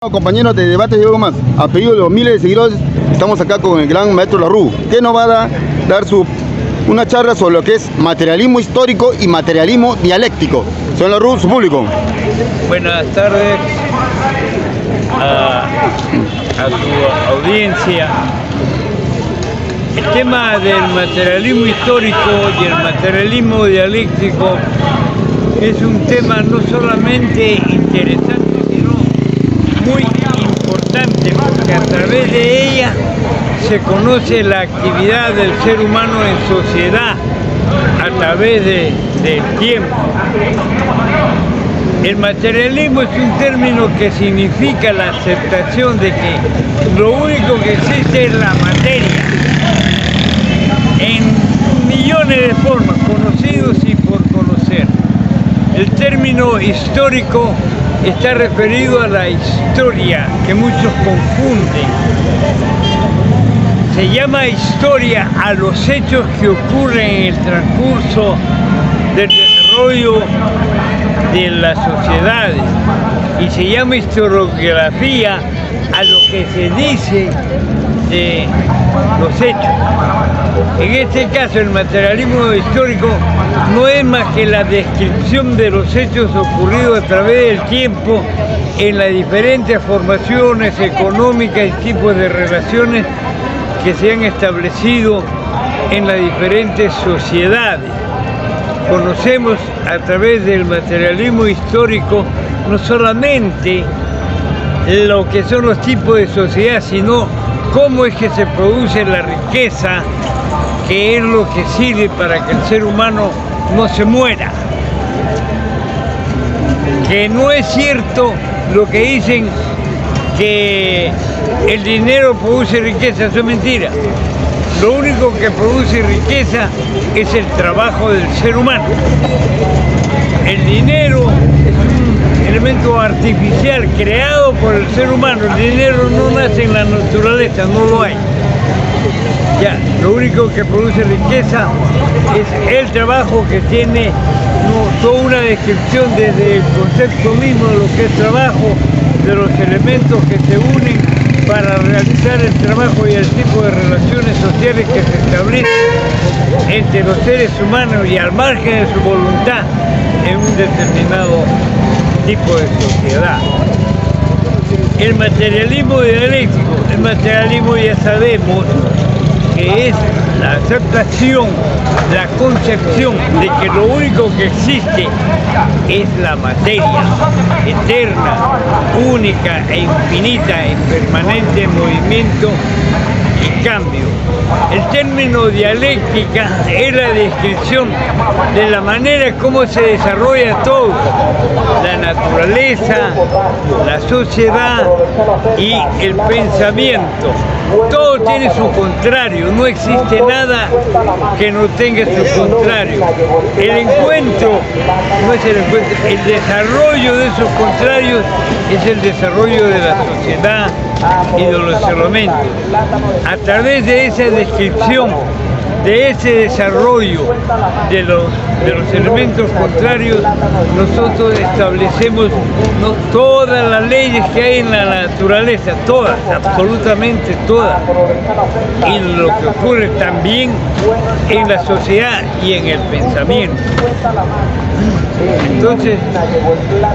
Compañeros de Debates y algo más, a pedido de los miles de seguidores, estamos acá con el gran maestro Larrú, que nos va a dar una charla sobre lo que es materialismo histórico y materialismo dialéctico. Señor Larrú, su público. Buenas tardes a su audiencia. El tema del materialismo histórico y el materialismo dialéctico es un tema no solamente interesante, sino muy importante, porque a través de ella se conoce la actividad del ser humano en sociedad a través del tiempo. El materialismo es un término que significa la aceptación de que lo único que existe es la materia, en millones de formas, conocidos y por conocer. El término histórico está referido a la historia, que muchos confunden. Se llama historia a los hechos que ocurren en el transcurso del desarrollo de las sociedades, y se llama historiografía a lo que se dice de los hechos. En este caso, el materialismo histórico no es más que la descripción de los hechos ocurridos a través del tiempo en las diferentes formaciones económicas y tipos de relaciones que se han establecido en las diferentes sociedades. Conocemos a través del materialismo histórico no solamente lo que son los tipos de sociedad, sino cómo es que se produce la riqueza, que es lo que sirve para que el ser humano no se muera. Que no es cierto lo que dicen que el dinero produce riqueza, eso es mentira. Lo único que produce riqueza es el trabajo del ser humano. El dinero es un elemento artificial creado por el ser humano. El dinero no nace en la naturaleza, no lo hay. Ya, lo único que produce riqueza es el trabajo, que tiene toda una descripción desde el concepto mismo de lo que es trabajo, de los elementos que se unen para realizar el trabajo y el tipo de relaciones sociales que se establecen entre los seres humanos y al margen de su voluntad en un determinado tipo de sociedad. El materialismo dialéctico, el materialismo ya sabemos que es la aceptación, la concepción de que lo único que existe es la materia, eterna, única e infinita, en permanente movimiento y cambio. El término dialéctica es la descripción de la manera como se desarrolla todo, la naturaleza, la sociedad y el pensamiento. Todo tiene su contrario, no existe nada que no tenga su contrario. El encuentro no es el encuentro, el desarrollo de esos contrarios es el desarrollo de la sociedad y de los elementos. A través de esa descripción, de ese desarrollo de los elementos contrarios, nosotros establecemos todas las leyes que hay en la naturaleza, todas, absolutamente todas, y lo que ocurre también en la sociedad y en el pensamiento. Entonces,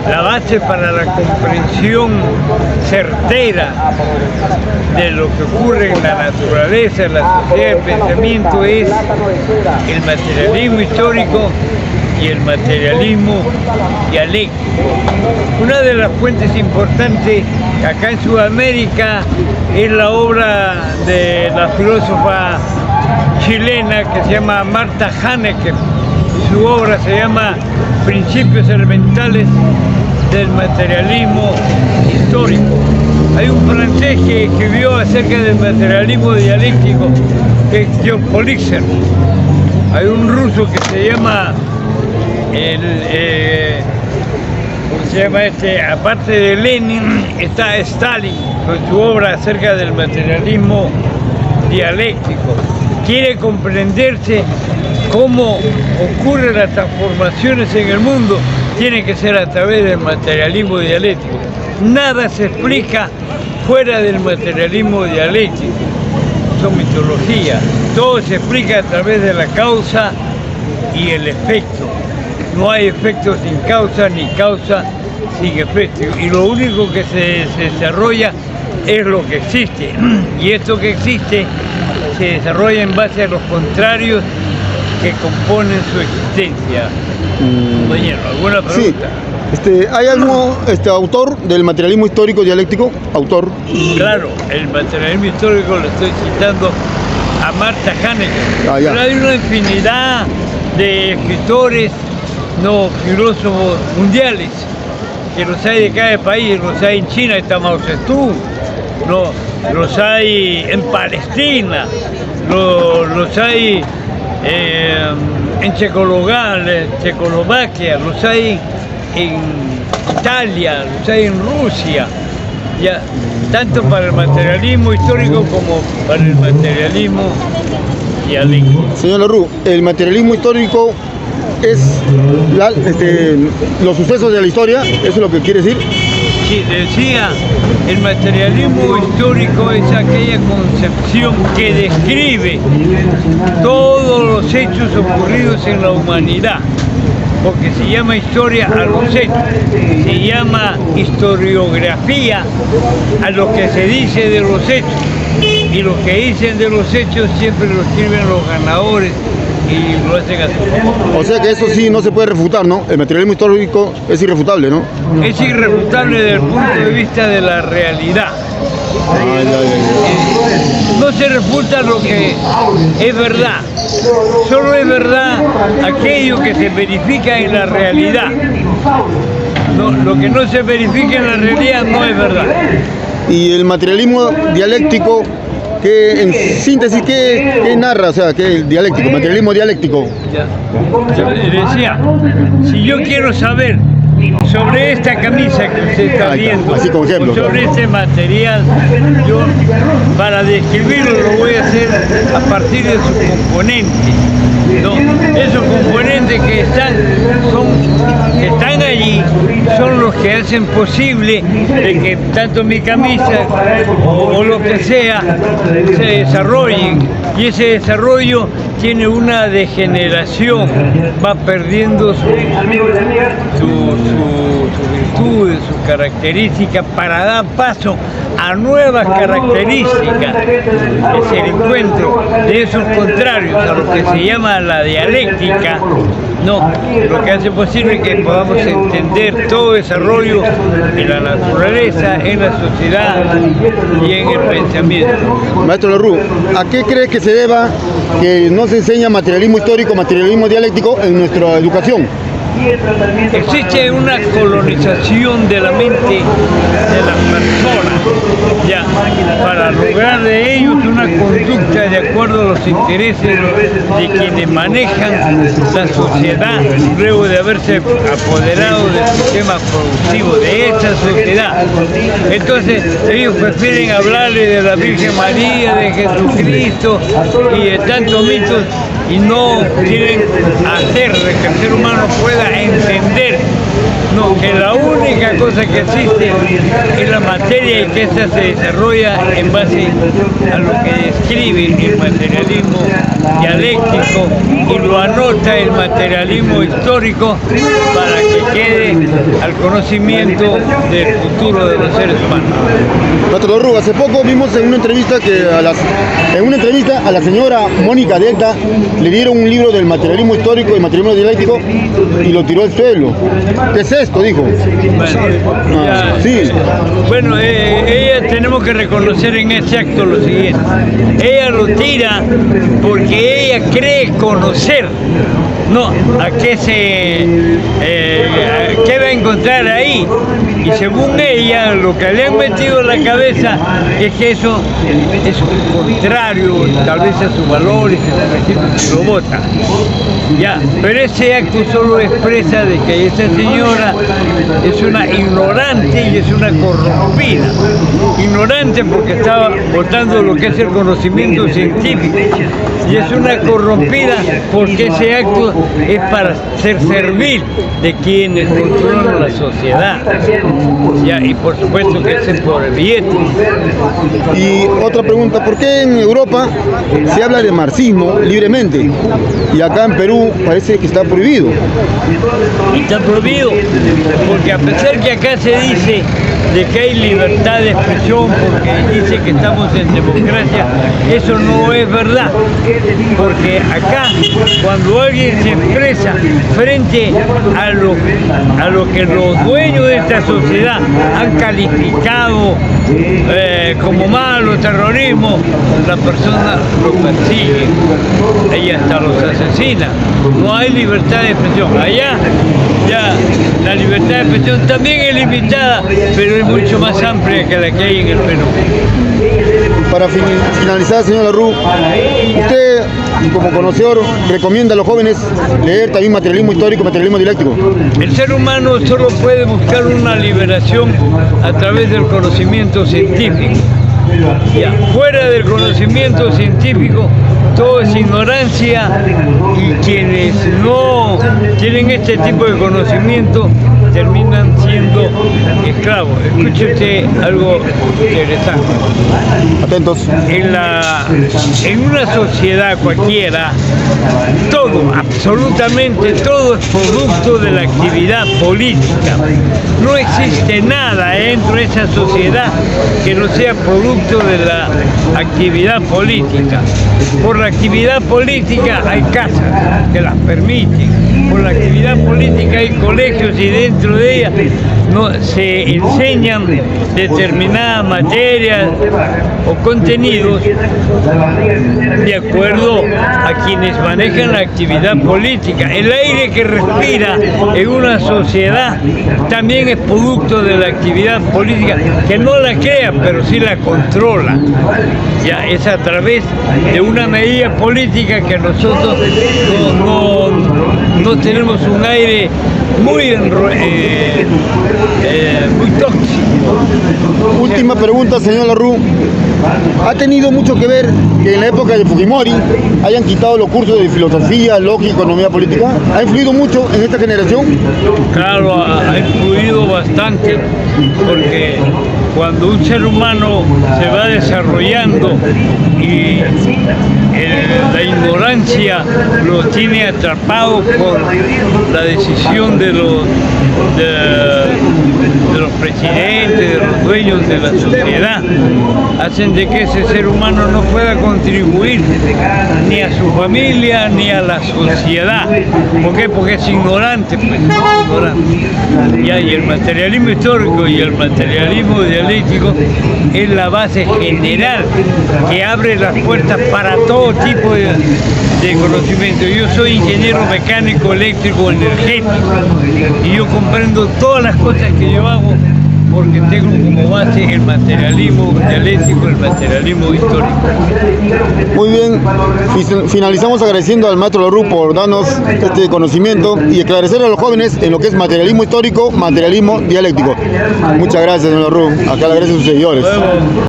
la base para la comprensión certera de lo que ocurre en la naturaleza, en la sociedad, el pensamiento, es el materialismo histórico y el materialismo dialéctico. Una de las fuentes importantes acá en Sudamérica es la obra de la filósofa chilena que se llama Marta Hanneke. Su obra se llama Principios Elementales del Materialismo Histórico. Hay un francés que escribió acerca del materialismo dialéctico, que es John Politzer. Hay un ruso que se llama, ¿cómo se llama este? Aparte de Lenin, está Stalin, con su obra acerca del materialismo dialéctico. Quiere comprenderse cómo ocurren las transformaciones en el mundo, tiene que ser a través del materialismo dialéctico. nada se explica fuera del materialismo dialéctico, son mitología, todo se explica a través de la causa y el efecto. No hay efecto sin causa, ni causa sin efecto. Y lo único que se desarrolla es lo que existe. Y esto que existe se desarrolla en base a los contrarios que componen su existencia. Compañero, ¿alguna pregunta? Sí. ¿Hay algún autor del materialismo histórico dialéctico? ¿Autor? Claro, el materialismo histórico lo estoy citando a Marta Haneke. Pero hay una infinidad de escritores, no filósofos mundiales, que los hay de cada país, los hay en China, está Mao Zedong, no, los hay en Palestina, los hay en Checoslovaquia, los hay en Italia, los hay en Rusia, ya, tanto para el materialismo histórico como para el materialismo dialéctico. Señor Larroux, el materialismo histórico es los sucesos de la historia, ¿eso es lo que quiere decir? Sí, decía, el materialismo histórico es aquella concepción que describe todos los hechos ocurridos en la humanidad, porque se llama historia a los hechos, se llama historiografía a lo que se dice de los hechos, y lo que dicen de los hechos siempre lo escriben los ganadores y lo hacen a su favor. O sea que eso sí no se puede refutar, ¿no? El materialismo histórico es irrefutable, ¿no? Es irrefutable desde el punto de vista de la realidad. No se refuta lo que es verdad, solo es verdad aquello que se verifica en la realidad. No, lo que no se verifica en la realidad no es verdad. Y el materialismo dialéctico, que en síntesis, ¿qué narra? O sea, ¿qué el dialéctico, materialismo dialéctico? Ya. Yo decía, si yo quiero saber sobre esta camisa que usted está viendo, así como ejemplo, sobre este material, yo para describirlo lo voy a hacer a partir de sus componentes. No, esos componentes que están allí son los que hacen posible de que tanto mi camisa o lo que sea se desarrollen, y ese desarrollo tiene una degeneración, va perdiendo sus virtudes, sus características, para dar paso a nuevas características. Es el encuentro de esos contrarios a lo que se llama la dialéctica, no, lo que hace posible que podamos entender todo desarrollo en la naturaleza, en la sociedad y en el pensamiento. Maestro Larroux, ¿a qué cree que se deba que no se enseña materialismo histórico, materialismo dialéctico en nuestra educación? Existe una colonización de la mente de las personas, ya, para lograr de ellos una conducta de acuerdo a los intereses de quienes manejan la sociedad, luego de haberse apoderado del sistema productivo de esa sociedad. Entonces ellos prefieren hablarle de la Virgen María, de Jesucristo y de tantos mitos, y no quieren hacer que el ser humano pueda entender que la única cosa que existe es la materia, y que esta se desarrolla en base a lo que describe el materialismo dialéctico y lo anota el materialismo histórico para que quede al conocimiento del futuro de los seres humanos. Maestro Larroux, hace poco vimos en una entrevista que a la señora Mónica Delta le dieron un libro del materialismo histórico y materialismo dialéctico y lo tiró al suelo. ¿Qué es esto? Dijo. Bueno, ella, tenemos que reconocer en ese acto lo siguiente: ella lo tira porque ella cree conocer, no, a qué qué va a encontrar ahí, y según ella lo que le han metido en la cabeza es que eso es contrario tal vez a sus valores, y lo vota. Ya, pero ese acto solo expresa de que esa señora es una ignorante y es una corrompida, ignorante porque estaba votando lo que es el conocimiento científico. Y es una corrompida porque ese acto es para ser servil de quienes controlan la sociedad. Ya, y por supuesto que es por el billete. Y otra pregunta, ¿por qué en Europa se habla de marxismo libremente y acá en Perú parece que está prohibido? Está prohibido porque a pesar que acá se dice de que hay libertad de expresión porque dice que estamos en democracia, eso no es verdad, porque acá cuando alguien se expresa frente a lo que los dueños de esta sociedad han calificado como malo, terrorismo, la persona lo persigue, ella hasta los asesina. No hay libertad de expresión. Allá ya la libertad de expresión también es limitada, pero es mucho más amplia que la que hay en el Perú. Para finalizar, señor Larrú, usted como conocedor recomienda a los jóvenes leer también materialismo histórico, materialismo dialéctico. El ser humano solo puede buscar una liberación a través del conocimiento científico. Ya, fuera del conocimiento científico todo es ignorancia y quienes no tienen este tipo de conocimiento terminan siendo esclavos. Escúchese algo interesante. Atentos. En una sociedad cualquiera, todo, absolutamente todo es producto de la actividad política. No existe nada dentro de esa sociedad que no sea producto de la actividad política. Por la actividad política hay casas que las permiten. Por la actividad política hay colegios y dentro de ellas se enseñan determinadas materias o contenidos de acuerdo a quienes manejan la actividad política. El aire que respira en una sociedad también es producto de la actividad política, que no la crea, pero sí la controla. Ya es a través de una medida política que nosotros no tenemos un aire muy tóxico. Última pregunta, señor Larrú. ¿Ha tenido mucho que ver que en la época de Fujimori hayan quitado los cursos de filosofía, lógica, economía política? ¿Ha influido mucho en esta generación? Claro, ha influido bastante, porque cuando un ser humano se va desarrollando y la ignorancia lo tiene atrapado por la decisión de los presidentes, de los dueños de la sociedad, hacen de que ese ser humano no pueda contribuir ni a su familia ni a la sociedad. ¿Por qué? Porque es ignorante, pues, ignorante. Y el materialismo histórico y el materialismo dialéctico es la base general que abre las puertas para todo tipo de conocimiento. Yo soy ingeniero mecánico, eléctrico, energético y yo comprendo todas las cosas que yo hago porque tengo como base el materialismo dialéctico, el materialismo histórico. Muy bien, finalizamos agradeciendo al maestro Larrú por darnos este conocimiento y esclarecer a los jóvenes en lo que es materialismo histórico, materialismo dialéctico. Muchas gracias, señor Larrú. Acá le agradecen sus seguidores.